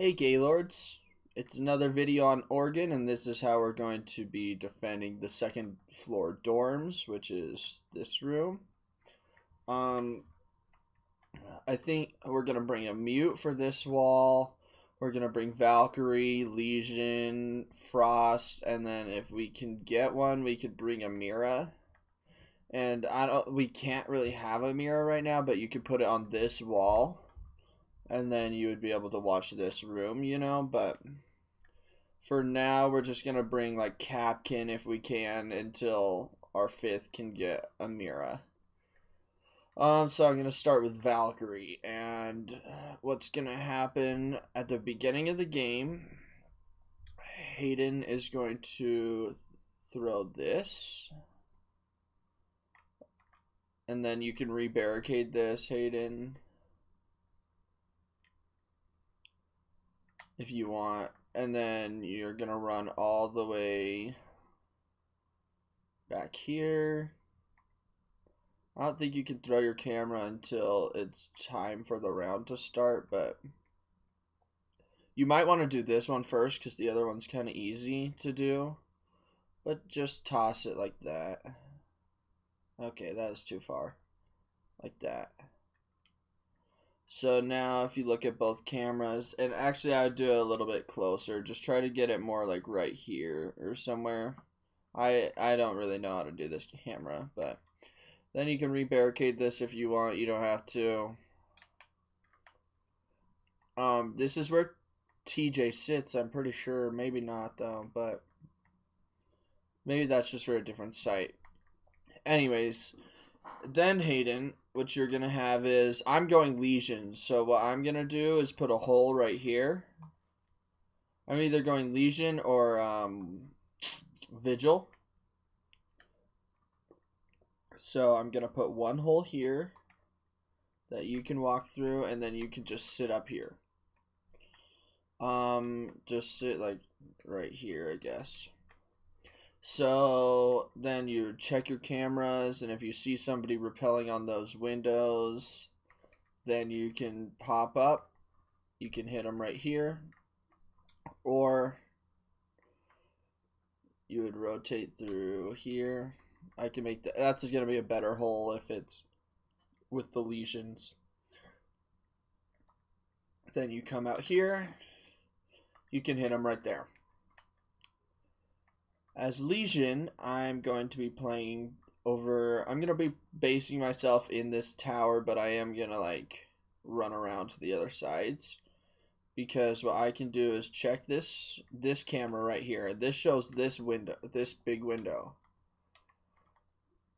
Hey Gaylords, it's another video on Oregon, and this is how we're going to be defending the second floor dorms, which is this room. Um, I think we're gonna bring a mute for this wall. We're gonna bring Valkyrie, Legion, Frost, and then if we can get one, we could bring a Mira. And we can't really have a Mira right now, but you could put it on this wall and then you would be able to watch this room, but for now we're just gonna bring like Capkin if we can until our fifth can get a Mira. So I'm gonna start with Valkyrie, and what's gonna happen at the beginning of the game, Hayden is going to throw this, and then you can re-barricade this, Hayden, if you want, and then you're gonna run all the way back here. I don't think you can throw your camera until it's time for the round to start, but you might want to do this one first because the other one's kind of easy to do, but just toss it like that. Okay, that is too far. Like that. So now if you look at both cameras, and actually I would do it a little bit closer, just try to get it more like right here or somewhere. I don't really know how to do this camera, but then you can re-barricade this if you want. You don't have to. This is where TJ sits, I'm pretty sure. Maybe not though, but maybe that's just for a different site. Anyways, then Hayden, what you're gonna have is, I'm going Legion, so what I'm gonna do is put a hole right here. I'm either going Legion or Vigil. So I'm gonna put one hole here that you can walk through, and then you can just sit up here. Just sit like right here, I guess. So then you check your cameras, and if you see somebody rappelling on those windows, then you can pop up. You can hit them right here, or you would rotate through here. I can make that's going to be a better hole if it's with the lesions. Then you come out here. You can hit them right there. As Legion, I'm going to be playing over. I'm going to be basing myself in this tower, but I am going to like run around to the other sides, because what I can do is check this camera right here. This shows this window, this big window,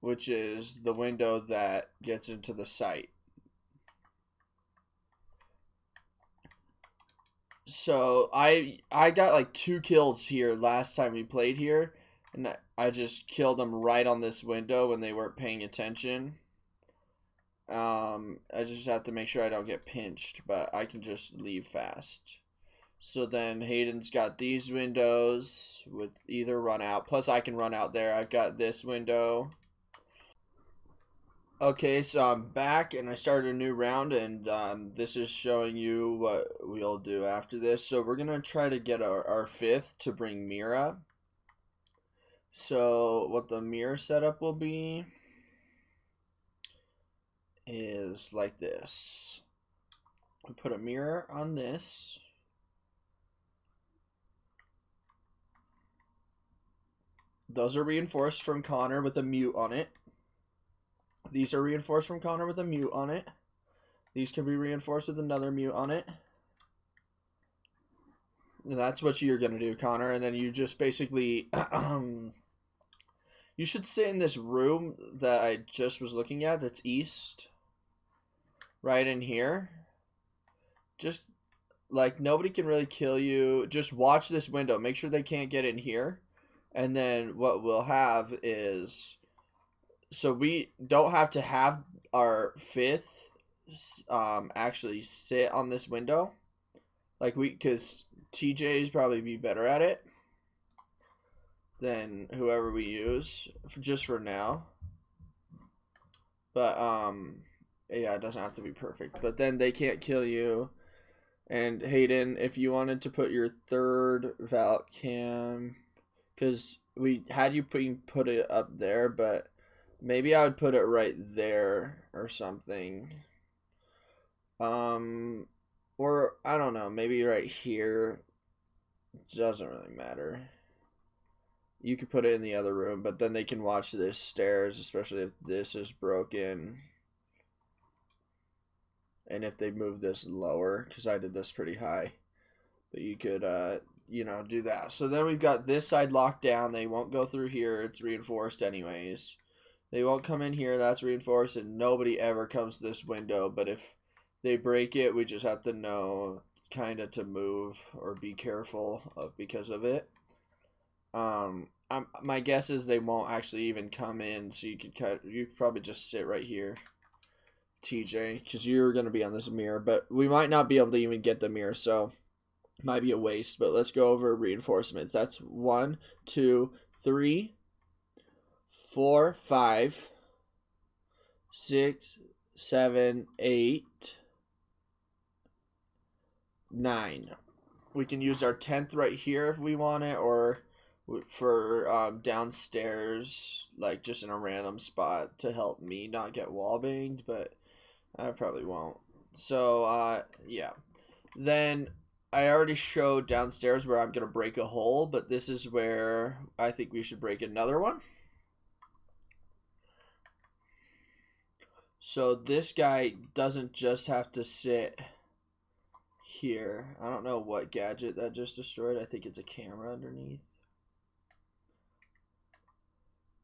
which is the window that gets into the site. So I got like 2 kills here last time we played here, and I just killed them right on this window when they weren't paying attention. I just have to make sure I don't get pinched, but I can just leave fast. So then Hayden's got these windows with either run out, plus I can run out there. I've got this window. Okay, so I'm back and I started a new round, and this is showing you what we'll do after this. So we're gonna try to get our fifth to bring Mira. So what the mirror setup will be is like this. We put a mirror on this. Those are reinforced from Connor with a mute on it. These are reinforced from Connor with a mute on it. These can be reinforced with another mute on it. And that's what you're going to do, Connor. And then you just basically... you should sit in this room that I just was looking at that's east. Right in here. Just, like, nobody can really kill you. Just watch this window. Make sure they can't get in here. And then what we'll have is... So we don't have to have our fifth actually sit on this window, like because TJ's probably be better at it than whoever we use just for now. But yeah, it doesn't have to be perfect. But then they can't kill you, And Hayden, if you wanted to put your third vault cam, because we had you put it up there, but maybe I would put it right there or something. Or I don't know, maybe right here. It doesn't really matter. You could put it in the other room, but then they can watch this stairs, especially if this is broken. And if they move this lower, because I did this pretty high. But you could, you know, do that. So then we've got this side locked down. They won't go through here. It's reinforced anyways. They won't come in here. That's reinforced, and nobody ever comes to this window. But if they break it, we just have to know kind of to move or be careful of because of it. My guess is they won't actually even come in, so you could probably just sit right here, TJ, because you're gonna be on this mirror. But we might not be able to even get the mirror, so might be a waste. But let's go over reinforcements. That's 1, 2, 3, 4, 5, 6, 7, 8, 9. We can use our 10th right here if we want it, or for downstairs, like just in a random spot to help me not get wall banged, but I probably won't. So yeah. Then I already showed downstairs where I'm gonna break a hole, but this is where I think we should break another one. So this guy doesn't just have to sit here. I don't know what gadget that just destroyed. I think it's a camera underneath.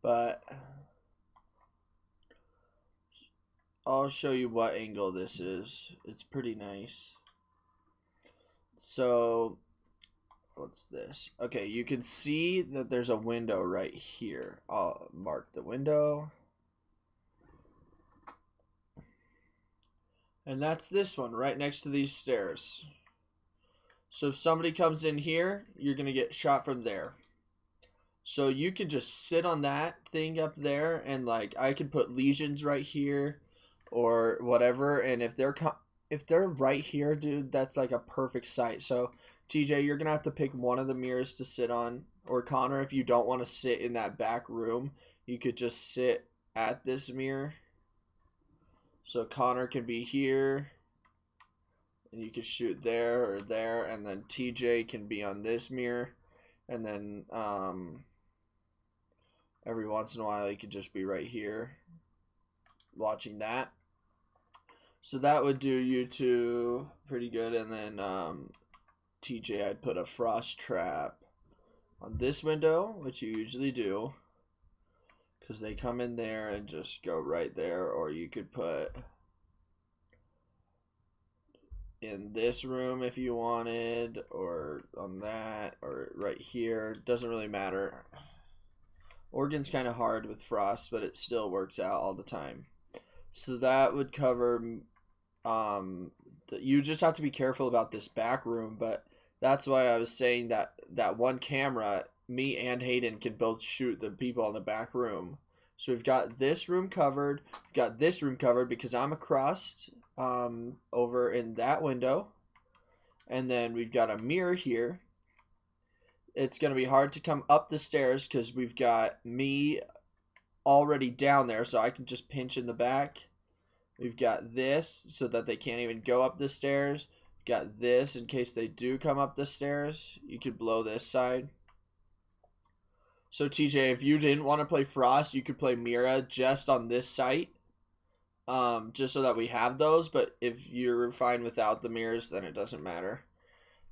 But I'll show you what angle this is. It's pretty nice. So what's this? Okay, you can see that there's a window right here. I'll mark the window. And that's this one right next to these stairs. So if somebody comes in here, you're going to get shot from there. So you can just sit on that thing up there, and like I can put lesions right here or whatever, and if they're right here, dude, that's like a perfect sight. So TJ, you're going to have to pick one of the mirrors to sit on, or Connor, if you don't want to sit in that back room, you could just sit at this mirror. So Connor can be here, and you can shoot there or there, and then TJ can be on this mirror, and then every once in a while you could just be right here watching that. So that would do you two pretty good. And then TJ, I'd put a frost trap on this window, which you usually do, because they come in there and just go right there. Or you could put in this room if you wanted, or on that, or right here. Doesn't really matter. Oregon's kind of hard with frost, but it still works out all the time. So that would cover, you just have to be careful about this back room, but that's why I was saying that one camera, me and Hayden can both shoot the people in the back room. So we've got this room covered, we've got this room covered because I'm across over in that window, and then we've got a mirror here. It's going to be hard to come up the stairs because we've got me already down there, so I can just pinch in the back. We've got this so that they can't even go up the stairs. We've got this in case they do come up the stairs. You could blow this side. So TJ, if you didn't want to play Frost, you could play Mira just on this site. Just so that we have those, but if you're fine without the mirrors, then it doesn't matter.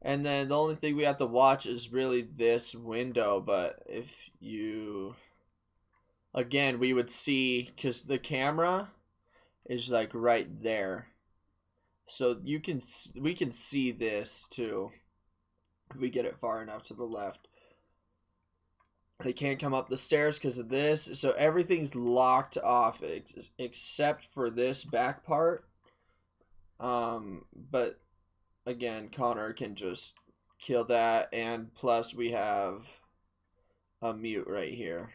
And then the only thing we have to watch is really this window, but if you, again, we would see, because the camera is like right there, so we can see this too if we get it far enough to the left. They can't come up the stairs because of this, so everything's locked off except for this back part. But again, Connor can just kill that, and plus we have a mute right here.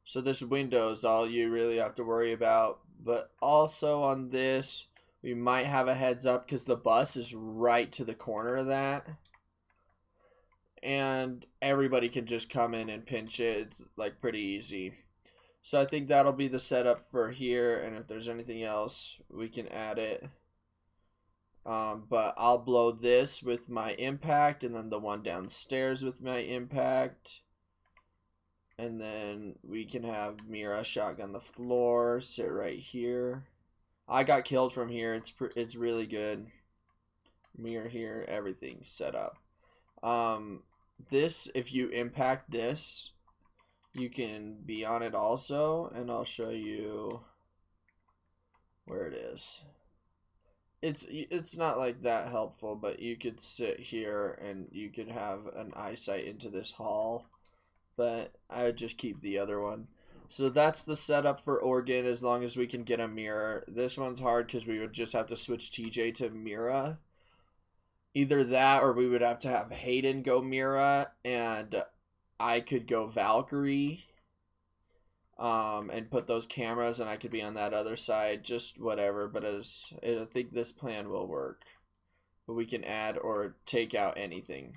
So this window is all you really have to worry about. But also on this, We might have a heads up because the bus is right to the corner of that. And everybody can just come in and pinch it. It's like pretty easy. So I think that'll be the setup for here. And if there's anything else, we can add it. But I'll blow this with my impact, and then the one downstairs with my impact. And then we can have Mira shotgun the floor, sit right here. I got killed from here. It's really good. Mirror here, everything set up. This, if you impact this, you can be on it also, and I'll show you where it is. It's not like that helpful, but you could sit here and you could have an eyesight into this hall, but I would just keep the other one. So that's the setup for Organ, as long as we can get a mirror. This one's hard because we would just have to switch TJ to Mira. Either that, or we would have to have Hayden go Mira, and I could go Valkyrie. And put those cameras, and I could be on that other side, just whatever. But I think this plan will work. But we can add or take out anything.